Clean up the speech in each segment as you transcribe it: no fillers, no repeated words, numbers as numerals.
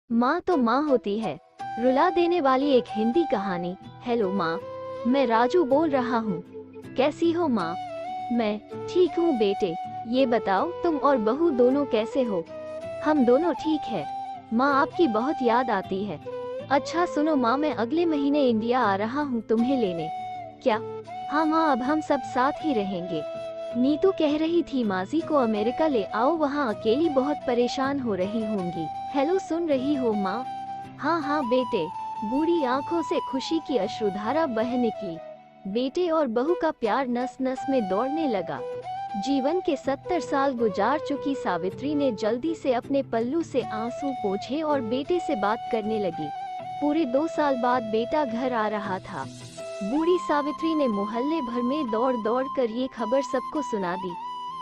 माँ तो माँ होती है। रुला देने वाली एक हिंदी कहानी। हेलो माँ, मैं राजू बोल रहा हूँ। कैसी हो माँ? मैं ठीक हूँ बेटे। ये बताओ तुम और बहू दोनों कैसे हो? हम दोनों ठीक है। माँ आपकी बहुत याद आती है। अच्छा सुनो माँ, मैं अगले महीने इंडिया आ रहा हूँ तुम्हें लेने। क्या? हाँ माँ, अब हम सब साथ ही रहेंगे। नीतू कह रही थी माजी को अमेरिका ले आओ, वहाँ अकेली बहुत परेशान हो रही होंगी। हेलो, सुन रही हो माँ? हाँ हाँ बेटे। बूढ़ी आंखों से खुशी की अश्रुधारा बह निकली। बेटे और बहू का प्यार नस नस में दौड़ने लगा। जीवन के 70 साल गुजार चुकी सावित्री ने जल्दी से अपने पल्लू से आंसू पोंछे और बेटे से बात करने लगी। पूरे 2 साल बाद बेटा घर आ रहा था। बूढ़ी सावित्री ने मोहल्ले भर में दौड़ दौड़ कर ये खबर सबको सुना दी।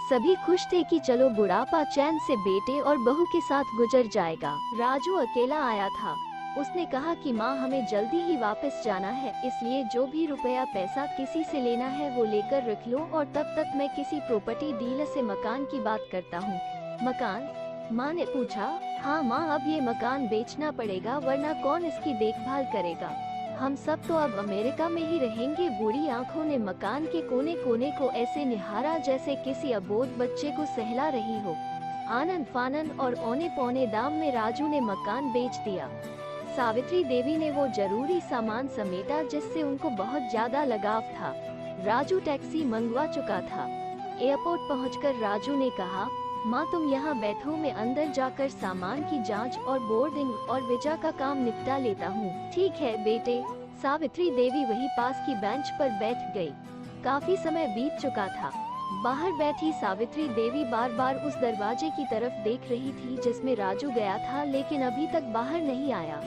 सभी खुश थे कि चलो बुढ़ापा चैन से बेटे और बहू के साथ गुजर जाएगा। राजू अकेला आया था। उसने कहा कि माँ हमें जल्दी ही वापस जाना है, इसलिए जो भी रुपया पैसा किसी से लेना है वो लेकर रख लो और तब तक मैं किसी प्रॉपर्टी डीलर से मकान की बात करता हूँ। मकान? माँ ने पूछा। हाँ माँ, अब ये मकान बेचना पड़ेगा वरना कौन इसकी देखभाल करेगा। हम सब तो अब अमेरिका में ही रहेंगे। बूढ़ी आंखों ने मकान के कोने कोने को ऐसे निहारा जैसे किसी अबोध बच्चे को सहला रही हो। आनंद फानन और औने पौने दाम में राजू ने मकान बेच दिया। सावित्री देवी ने वो जरूरी सामान समेटा जिससे उनको बहुत ज्यादा लगाव था। राजू टैक्सी मंगवा चुका था। एयरपोर्ट पहुंचकर राजू ने कहा, माँ तुम यहाँ बैठो, मैं अंदर जाकर सामान की जांच और बोर्डिंग और वीजा का काम निपटा लेता हूँ। ठीक है बेटे। सावित्री देवी वही पास की बेंच पर बैठ गई। काफी समय बीत चुका था। बाहर बैठी सावित्री देवी बार बार उस दरवाजे की तरफ देख रही थी जिसमें राजू गया था, लेकिन अभी तक बाहर नहीं आया।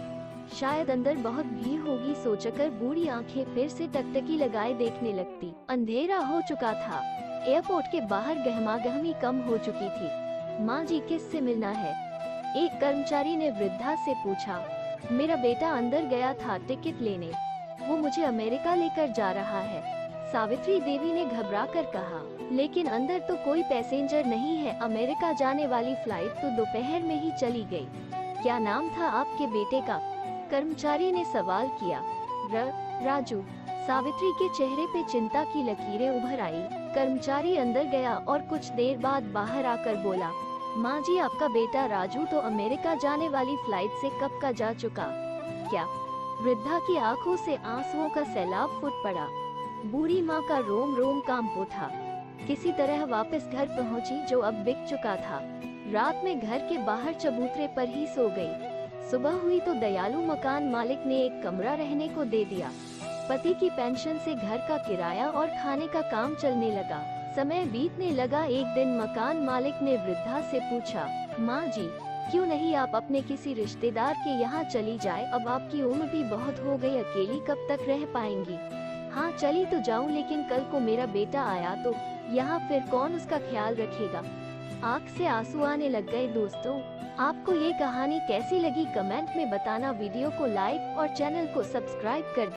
शायद अंदर बहुत भीड़ होगी सोचकर बूढ़ी आंखें फिर से टकटकी लगाए देखने लगती। अंधेरा हो चुका था। एयरपोर्ट के बाहर गहमागहमी कम हो चुकी थी। माँ जी किससे मिलना है? एक कर्मचारी ने वृद्धा से पूछा। मेरा बेटा अंदर गया था टिकट लेने, वो मुझे अमेरिका लेकर जा रहा है। सावित्री देवी ने घबराकर कहा। लेकिन अंदर तो कोई पैसेंजर नहीं है, अमेरिका जाने वाली फ्लाइट तो दोपहर में ही चली गई। क्या नाम था आपके बेटे का? कर्मचारी ने सवाल किया। राजू। सावित्री के चेहरे पे चिंता की लकीरें उभर आई। कर्मचारी अंदर गया और कुछ देर बाद बाहर आकर बोला, माँ जी आपका बेटा राजू तो अमेरिका जाने वाली फ्लाइट से कब का जा चुका। क्या? वृद्धा की आंखों से आंसुओं का सैलाब फूट पड़ा। बूढ़ी माँ का रोम रोम कांप उठा। किसी तरह वापस घर पहुँची जो अब बिक चुका था। रात में घर के बाहर चबूतरे पर ही सो गई। सुबह हुई तो दयालु मकान मालिक ने एक कमरा रहने को दे दिया। पति की पेंशन से घर का किराया और खाने का काम चलने लगा। समय बीतने लगा। एक दिन मकान मालिक ने वृद्धा से पूछा, माँ जी क्यों नहीं आप अपने किसी रिश्तेदार के यहाँ चली जाए, अब आपकी उम्र भी बहुत हो गई, अकेली कब तक रह पाएंगी। हाँ चली तो जाऊँ, लेकिन कल को मेरा बेटा आया तो यहाँ फिर कौन उसका ख्याल रखेगा। आँख से आंसू आने लग गए। दोस्तों, आपको ये कहानी कैसी लगी कमेंट में बताना। वीडियो को लाइक और चैनल को सब्सक्राइब कर